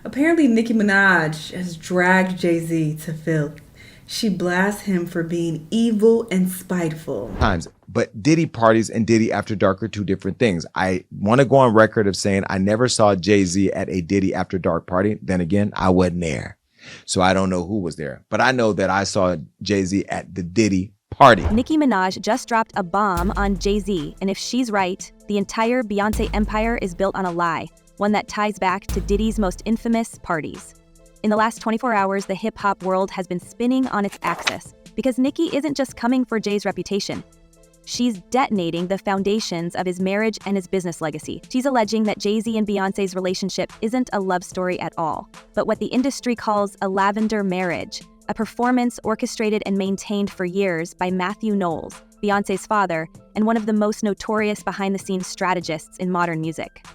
Apparently, Nicki Minaj has dragged Jay-Z to filth. She blasts him for being evil and spiteful. Times. But Diddy parties and Diddy After Dark are two different things. I want to go on record of saying I never saw Jay-Z at a Diddy After Dark party. Then again, I wasn't there. So I don't know who was there. But I know that I saw Jay-Z at the Diddy party. Nicki Minaj just dropped a bomb on Jay-Z, and if she's right, the entire Beyonce empire is built on a lie, one that ties back to Diddy's most infamous parties. In the last 24 hours, the hip-hop world has been spinning on its axis, because Nicki isn't just coming for Jay's reputation. She's detonating the foundations of his marriage and his business legacy. She's alleging that Jay-Z and Beyonce's relationship isn't a love story at all, but what the industry calls a lavender marriage, a performance orchestrated and maintained for years by Matthew Knowles, Beyonce's father, and one of the most notorious behind-the-scenes strategists in modern music.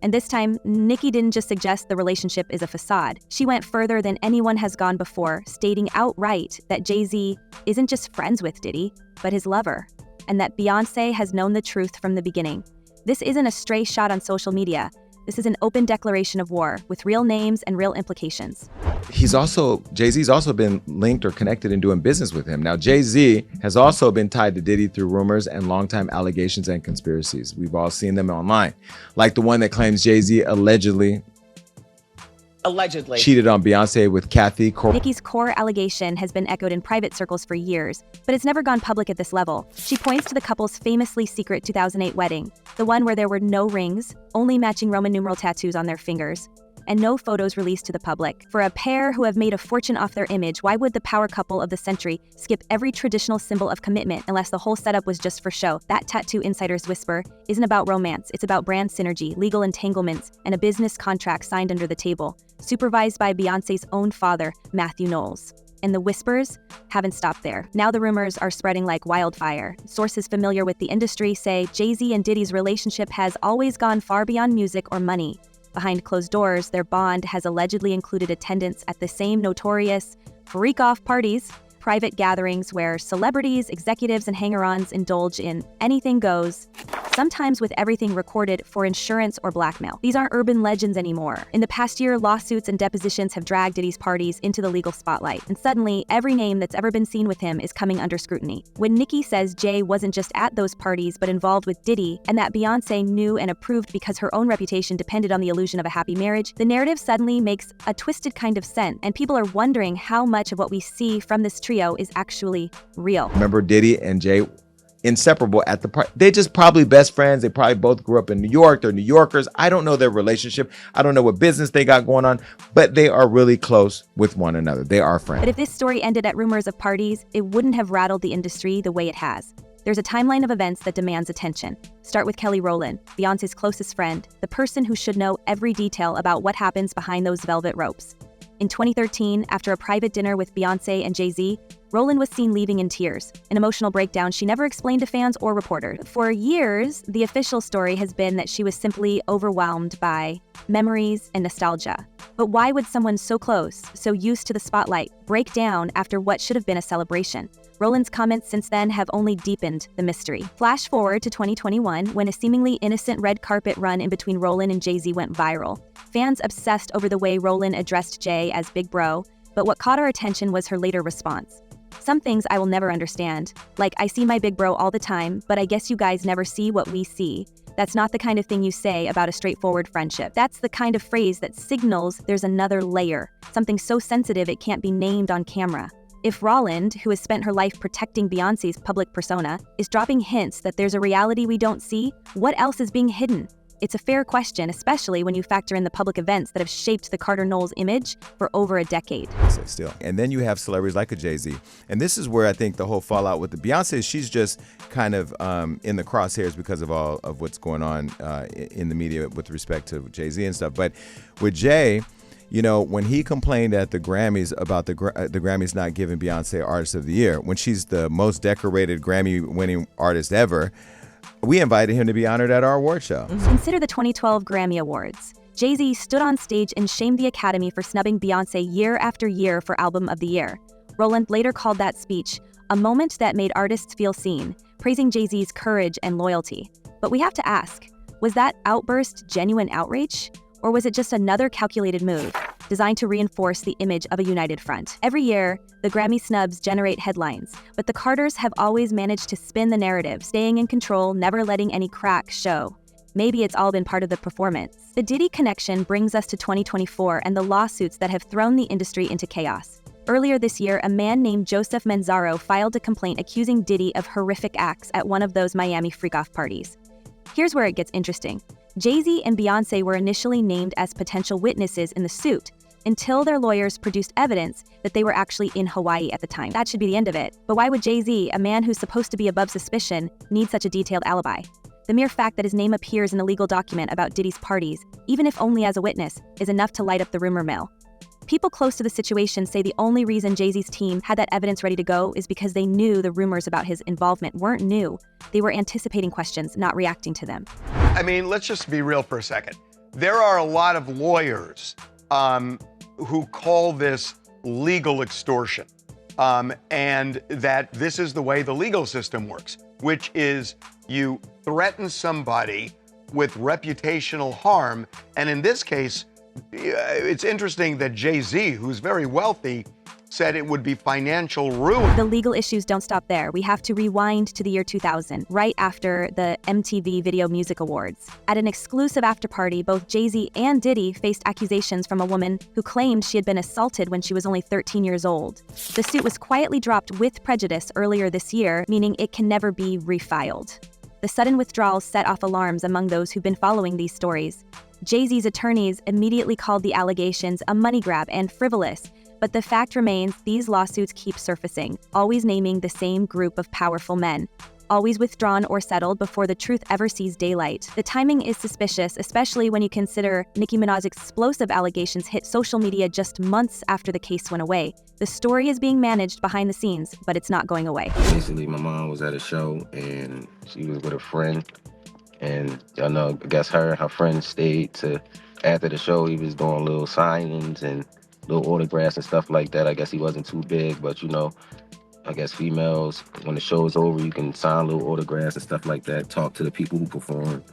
And this time, Nicki didn't just suggest the relationship is a facade. She went further than anyone has gone before, stating outright that Jay-Z isn't just friends with Diddy, but his lover, and that Beyoncé has known the truth from the beginning. This isn't a stray shot on social media. This is an open declaration of war with real names and real implications. Jay-Z's also been linked or connected in doing business with him. Now, Jay-Z has also been tied to Diddy through rumors and longtime allegations and conspiracies. We've all seen them online. Like the one that claims Jay-Z allegedly cheated on Beyonce with Kathy. Nicki's core allegation has been echoed in private circles for years, but it's never gone public at this level. She points to the couple's famously secret 2008 wedding, the one where there were no rings, only matching Roman numeral tattoos on their fingers, and no photos released to the public. For a pair who have made a fortune off their image, why would the power couple of the century skip every traditional symbol of commitment unless the whole setup was just for show? That tattoo insiders whisper isn't about romance, it's about brand synergy, legal entanglements, and a business contract signed under the table, supervised by Beyonce's own father, Matthew Knowles. And the whispers haven't stopped there. Now the rumors are spreading like wildfire. Sources familiar with the industry say Jay-Z and Diddy's relationship has always gone far beyond music or money. Behind closed doors, their bond has allegedly included attendance at the same notorious freak-off parties, private gatherings where celebrities, executives, and hanger-ons indulge in anything goes, sometimes with everything recorded for insurance or blackmail. These aren't urban legends anymore. In the past year, lawsuits and depositions have dragged Diddy's parties into the legal spotlight, and suddenly, every name that's ever been seen with him is coming under scrutiny. When Nicki says Jay wasn't just at those parties but involved with Diddy, and that Beyoncé knew and approved because her own reputation depended on the illusion of a happy marriage, the narrative suddenly makes a twisted kind of sense, and people are wondering how much of what we see from this trio is actually real. Remember Diddy and Jay? Inseparable at the party. They're just probably best friends. They probably both grew up in New York. They're New Yorkers. I don't know their relationship. I don't know what business they got going on, but they are really close with one another. They are friends. But if this story ended at rumors of parties, it wouldn't have rattled the industry the way it has. There's a timeline of events that demands attention. Start with Kelly Rowland, Beyonce's closest friend, the person who should know every detail about what happens behind those velvet ropes. In 2013, after a private dinner with Beyoncé and Jay-Z, Rowland was seen leaving in tears, an emotional breakdown she never explained to fans or reporters. For years, the official story has been that she was simply overwhelmed by memories and nostalgia. But why would someone so close, so used to the spotlight, break down after what should have been a celebration? Rowland's comments since then have only deepened the mystery. Flash forward to 2021, when a seemingly innocent red carpet run in between Rowland and Jay-Z went viral. Fans obsessed over the way Rowland addressed Jay as Big Bro, but what caught our attention was her later response. Some things I will never understand, like I see my big bro all the time, but I guess you guys never see what we see. That's not the kind of thing you say about a straightforward friendship. That's the kind of phrase that signals there's another layer, something so sensitive it can't be named on camera. If Rowland, who has spent her life protecting Beyoncé's public persona, is dropping hints that there's a reality we don't see, what else is being hidden? It's a fair question, especially when you factor in the public events that have shaped the Carter Knowles image for over a decade. Still. And then you have celebrities like a Jay-Z. And this is where I think the whole fallout with the Beyonce, she's just kind of in the crosshairs because of all of what's going on in the media with respect to Jay-Z and stuff. But with Jay, you know, when he complained at the Grammys about the Grammys not giving Beyonce Artist of the Year, when she's the most decorated Grammy-winning artist ever, we invited him to be honored at our award show. Consider the 2012 Grammy Awards. Jay-Z stood on stage and shamed the Academy for snubbing Beyoncé year after year for Album of the Year. Rowland later called that speech a moment that made artists feel seen, praising Jay-Z's courage and loyalty. But we have to ask, was that outburst genuine outrage? Or was it just another calculated move, designed to reinforce the image of a united front? Every year, the Grammy snubs generate headlines, but the Carters have always managed to spin the narrative, staying in control, never letting any cracks show. Maybe it's all been part of the performance. The Diddy connection brings us to 2024 and the lawsuits that have thrown the industry into chaos. Earlier this year, a man named Joseph Manzaro filed a complaint accusing Diddy of horrific acts at one of those Miami freak-off parties. Here's where it gets interesting. Jay-Z and Beyoncé were initially named as potential witnesses in the suit, until their lawyers produced evidence that they were actually in Hawaii at the time. That should be the end of it. But why would Jay-Z, a man who's supposed to be above suspicion, need such a detailed alibi? The mere fact that his name appears in a legal document about Diddy's parties, even if only as a witness, is enough to light up the rumor mill. People close to the situation say the only reason Jay-Z's team had that evidence ready to go is because they knew the rumors about his involvement weren't new. They were anticipating questions, not reacting to them. I mean, let's just be real for a second. There are a lot of lawyers who call this legal extortion, and that this is the way the legal system works, which is you threaten somebody with reputational harm, and in this case, it's interesting that Jay-Z, who's very wealthy, said it would be financial ruin. The legal issues don't stop there. We have to rewind to the year 2000, right after the MTV Video Music Awards. At an exclusive after-party, both Jay-Z and Diddy faced accusations from a woman who claimed she had been assaulted when she was only 13 years old. The suit was quietly dropped with prejudice earlier this year, meaning it can never be refiled. The sudden withdrawal set off alarms among those who've been following these stories. Jay-Z's attorneys immediately called the allegations a money grab and frivolous, but the fact remains these lawsuits keep surfacing, always naming the same group of powerful men, always withdrawn or settled before the truth ever sees daylight. The timing is suspicious, especially when you consider Nicki Minaj's explosive allegations hit social media just months after the case went away. The story is being managed behind the scenes, but it's not going away. Basically, my mom was at a show and she was with a friend. And I know, I guess her and her friend stayed to, after the show, he was doing little signings and little autographs and stuff like that. I guess he wasn't too big, but you know, I guess females, when the show's over, you can sign little autographs and stuff like that, talk to the people who perform.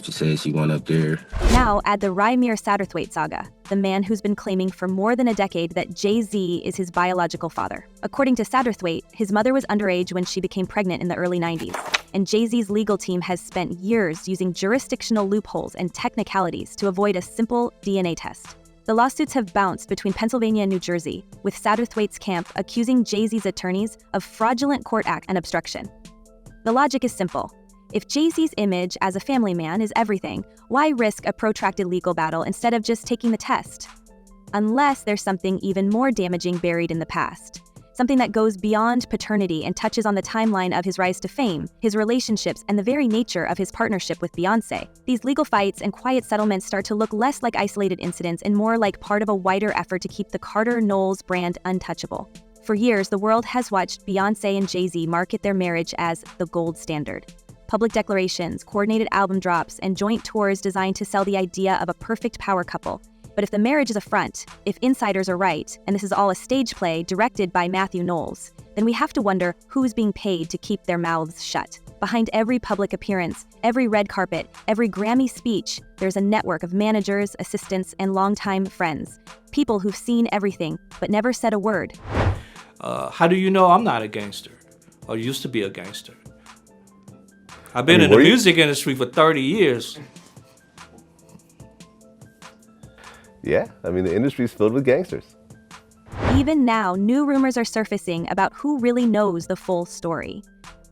She said she went up there. Now add the Rymir Satterthwaite saga, the man who's been claiming for more than a decade that Jay-Z is his biological father. According to Satterthwaite, his mother was underage when she became pregnant in the early 90s, and Jay-Z's legal team has spent years using jurisdictional loopholes and technicalities to avoid a simple DNA test. The lawsuits have bounced between Pennsylvania and New Jersey, with Satterthwaite's camp accusing Jay-Z's attorneys of fraudulent court act and obstruction. The logic is simple. If Jay-Z's image as a family man is everything, why risk a protracted legal battle instead of just taking the test? Unless there's something even more damaging buried in the past. Something that goes beyond paternity and touches on the timeline of his rise to fame, his relationships, and the very nature of his partnership with Beyoncé. These legal fights and quiet settlements start to look less like isolated incidents and more like part of a wider effort to keep the Carter-Knowles brand untouchable. For years, the world has watched Beyoncé and Jay-Z market their marriage as the gold standard. Public declarations, coordinated album drops, and joint tours designed to sell the idea of a perfect power couple. But if the marriage is a front, if insiders are right, and this is all a stage play directed by Matthew Knowles, then we have to wonder who's being paid to keep their mouths shut. Behind every public appearance, every red carpet, every Grammy speech, there's a network of managers, assistants, and longtime friends. People who've seen everything, but never said a word. How do you know I'm not a gangster? Or used to be a gangster? I've been in the music industry for 30 years. Yeah, I mean, the industry's filled with gangsters. Even now, new rumors are surfacing about who really knows the full story.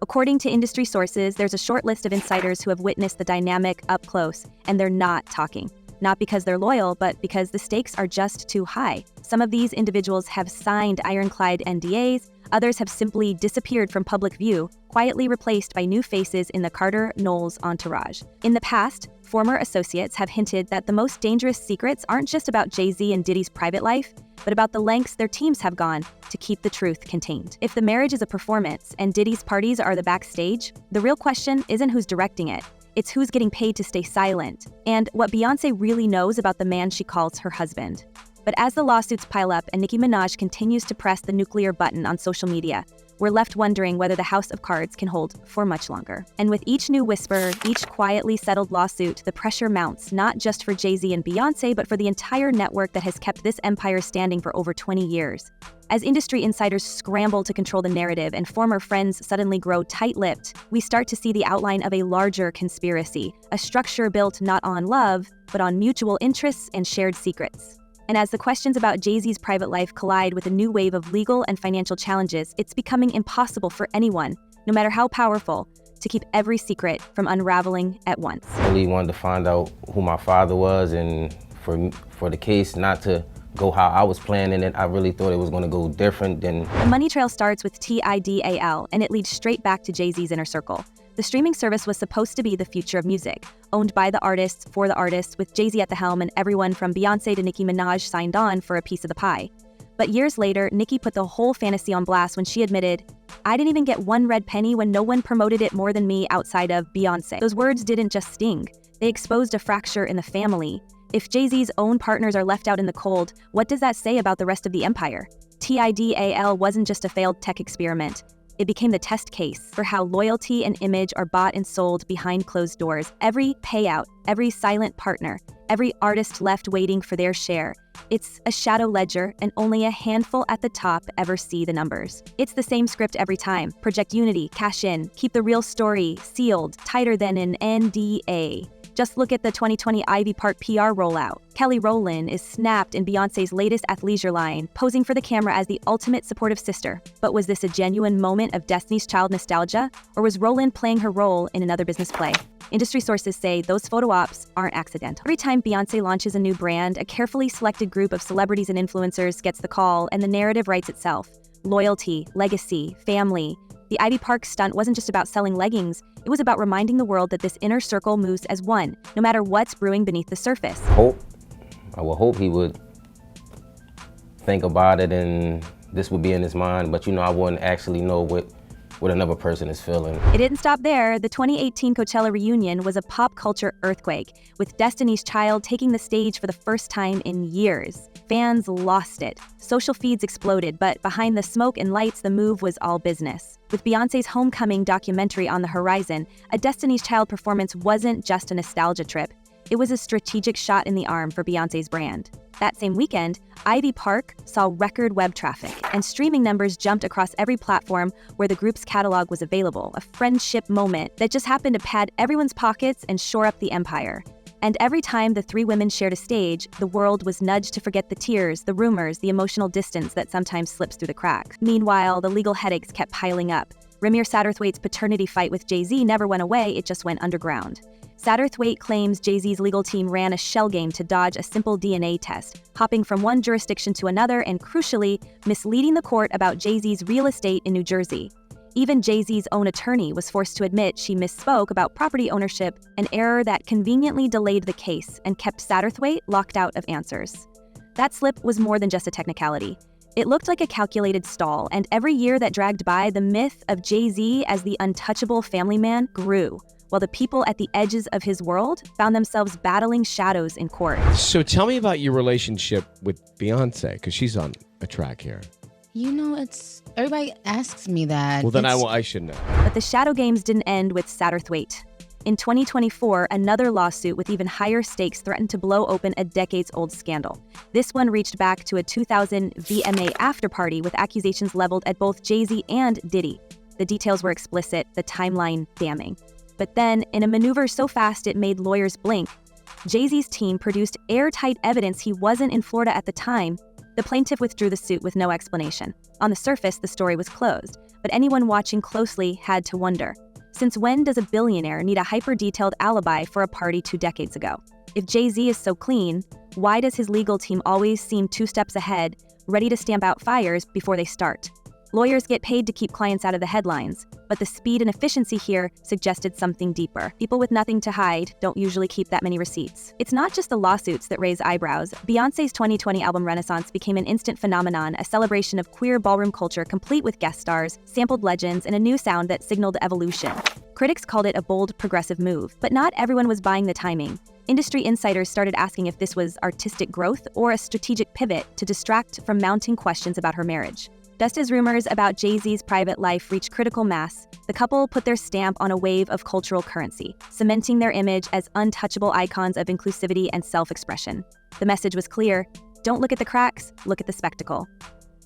According to industry sources, there's a short list of insiders who have witnessed the dynamic up close, and they're not talking. Not because they're loyal, but because the stakes are just too high. Some of these individuals have signed ironclad NDAs, others have simply disappeared from public view, quietly replaced by new faces in the Carter-Knowles entourage. In the past, former associates have hinted that the most dangerous secrets aren't just about Jay-Z and Diddy's private life, but about the lengths their teams have gone to keep the truth contained. If the marriage is a performance and Diddy's parties are the backstage, the real question isn't who's directing it. It's who's getting paid to stay silent, and what Beyoncé really knows about the man she calls her husband. But as the lawsuits pile up and Nicki Minaj continues to press the nuclear button on social media, we're left wondering whether the house of cards can hold for much longer. And with each new whisper, each quietly settled lawsuit, the pressure mounts, not just for Jay-Z and Beyoncé, but for the entire network that has kept this empire standing for over 20 years. As industry insiders scramble to control the narrative and former friends suddenly grow tight-lipped, we start to see the outline of a larger conspiracy, a structure built not on love, but on mutual interests and shared secrets. And as the questions about Jay-Z's private life collide with a new wave of legal and financial challenges, it's becoming impossible for anyone, no matter how powerful, to keep every secret from unraveling at once. I really wanted to find out who my father was, and for the case not to go how I was planning it, I really thought it was going to go different than... The money trail starts with tidal, and it leads straight back to Jay-Z's inner circle. The streaming service was supposed to be the future of music, owned by the artists, for the artists, with Jay-Z at the helm and everyone from Beyoncé to Nicki Minaj signed on for a piece of the pie. But years later, Nicki put the whole fantasy on blast when she admitted, "I didn't even get one red penny when no one promoted it more than me outside of Beyoncé." Those words didn't just sting, they exposed a fracture in the family. If Jay-Z's own partners are left out in the cold, what does that say about the rest of the empire? Tidal wasn't just a failed tech experiment. It became the test case for how loyalty and image are bought and sold behind closed doors. Every payout, every silent partner, every artist left waiting for their share. It's a shadow ledger, and only a handful at the top ever see the numbers. It's the same script every time. Project unity, cash in, keep the real story sealed, tighter than an NDA. Just look at the 2020 Ivy Park PR rollout. Kelly Rowland is snapped in Beyoncé's latest athleisure line, posing for the camera as the ultimate supportive sister. But was this a genuine moment of Destiny's Child nostalgia, or was Rowland playing her role in another business play? Industry sources say those photo ops aren't accidental. Every time Beyoncé launches a new brand, a carefully selected group of celebrities and influencers gets the call, and the narrative writes itself. Loyalty, legacy, family. The Ivy Park stunt wasn't just about selling leggings, it was about reminding the world that this inner circle moves as one, no matter what's brewing beneath the surface. I would hope he would think about it and this would be in his mind, but I wouldn't actually know what another person is feeling. It didn't stop there. The 2018 Coachella reunion was a pop culture earthquake, with Destiny's Child taking the stage for the first time in years. Fans lost it. Social feeds exploded, but behind the smoke and lights, the move was all business. With Beyoncé's Homecoming documentary on the horizon, a Destiny's Child performance wasn't just a nostalgia trip. It was a strategic shot in the arm for Beyoncé's brand. That same weekend, Ivy Park saw record web traffic, and streaming numbers jumped across every platform where the group's catalog was available, a friendship moment that just happened to pad everyone's pockets and shore up the empire. And every time the three women shared a stage, the world was nudged to forget the tears, the rumors, the emotional distance that sometimes slips through the cracks. Meanwhile, the legal headaches kept piling up. Ramir Satterthwaite's paternity fight with Jay-Z never went away, it just went underground. Satterthwaite claims Jay-Z's legal team ran a shell game to dodge a simple DNA test, hopping from one jurisdiction to another and, crucially, misleading the court about Jay-Z's real estate in New Jersey. Even Jay-Z's own attorney was forced to admit she misspoke about property ownership, an error that conveniently delayed the case and kept Satterthwaite locked out of answers. That slip was more than just a technicality. It looked like a calculated stall, and every year that dragged by, the myth of Jay-Z as the untouchable family man grew, while the people at the edges of his world found themselves battling shadows in court. So tell me about your relationship with Beyoncé, because she's on a track here. Everybody asks me that. Well, then I should know. But the shadow games didn't end with Satterthwaite. In 2024, another lawsuit with even higher stakes threatened to blow open a decades-old scandal. This one reached back to a 2000 VMA after-party with accusations leveled at both Jay-Z and Diddy. The details were explicit, the timeline damning. But then, in a maneuver so fast it made lawyers blink, Jay-Z's team produced airtight evidence he wasn't in Florida at the time. The plaintiff withdrew the suit with no explanation. On the surface, the story was closed, but anyone watching closely had to wonder, since when does a billionaire need a hyper-detailed alibi for a party 2 decades ago? If Jay-Z is so clean, why does his legal team always seem 2 steps ahead, ready to stamp out fires before they start? Lawyers get paid to keep clients out of the headlines, but the speed and efficiency here suggested something deeper. People with nothing to hide don't usually keep that many receipts. It's not just the lawsuits that raise eyebrows. Beyoncé's 2020 album Renaissance became an instant phenomenon, a celebration of queer ballroom culture complete with guest stars, sampled legends, and a new sound that signaled evolution. Critics called it a bold, progressive move, but not everyone was buying the timing. Industry insiders started asking if this was artistic growth or a strategic pivot to distract from mounting questions about her marriage. Just as rumors about Jay-Z's private life reached critical mass, the couple put their stamp on a wave of cultural currency, cementing their image as untouchable icons of inclusivity and self-expression. The message was clear: don't look at the cracks, look at the spectacle.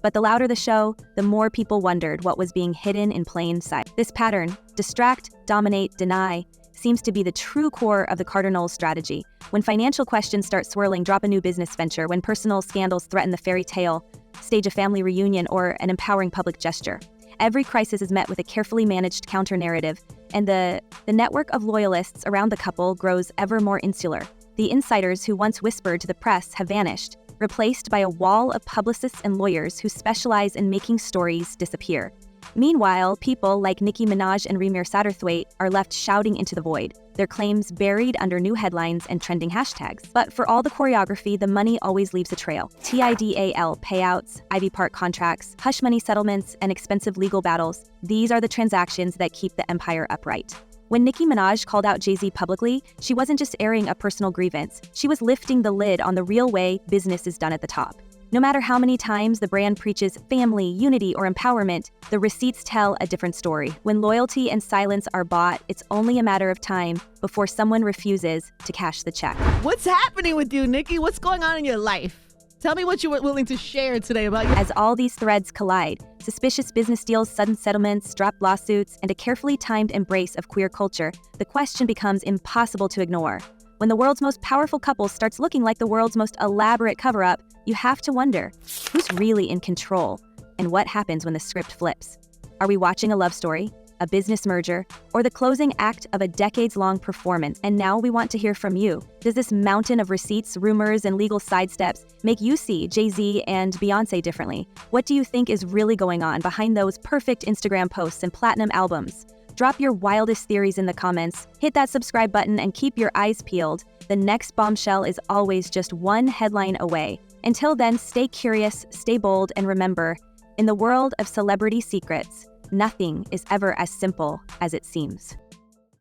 But the louder the show, the more people wondered what was being hidden in plain sight. This pattern, distract, dominate, deny, seems to be the true core of the Cardinals' strategy. When financial questions start swirling, drop a new business venture. When personal scandals threaten the fairy tale, stage a family reunion or an empowering public gesture. Every crisis is met with a carefully managed counter-narrative, and the network of loyalists around the couple grows ever more insular. The insiders who once whispered to the press have vanished, replaced by a wall of publicists and lawyers who specialize in making stories disappear. Meanwhile, people like Nicki Minaj and Remer Satterthwaite are left shouting into the void, their claims buried under new headlines and trending hashtags. But for all the choreography, the money always leaves a trail. TIDAL payouts, Ivy Park contracts, hush money settlements, and expensive legal battles. These are the transactions that keep the empire upright. When Nicki Minaj called out Jay-Z publicly, she wasn't just airing a personal grievance. She was lifting the lid on the real way business is done at the top. No matter how many times the brand preaches family, unity, or empowerment, the receipts tell a different story. When loyalty and silence are bought, it's only a matter of time before someone refuses to cash the check. What's happening with you, Nicki? What's going on in your life? Tell me what you were willing to share today about you. As all these threads collide, suspicious business deals, sudden settlements, dropped lawsuits, and a carefully timed embrace of queer culture, the question becomes impossible to ignore. When the world's most powerful couple starts looking like the world's most elaborate cover-up, you have to wonder, who's really in control? And what happens when the script flips? Are we watching a love story, a business merger, or the closing act of a decades-long performance? And now we want to hear from you. Does this mountain of receipts, rumors, and legal sidesteps make you see Jay-Z and Beyoncé differently? What do you think is really going on behind those perfect Instagram posts and platinum albums? Drop your wildest theories in the comments, hit that subscribe button, and keep your eyes peeled. The next bombshell is always just one headline away. Until then, stay curious, stay bold, and remember, in the world of celebrity secrets, nothing is ever as simple as it seems.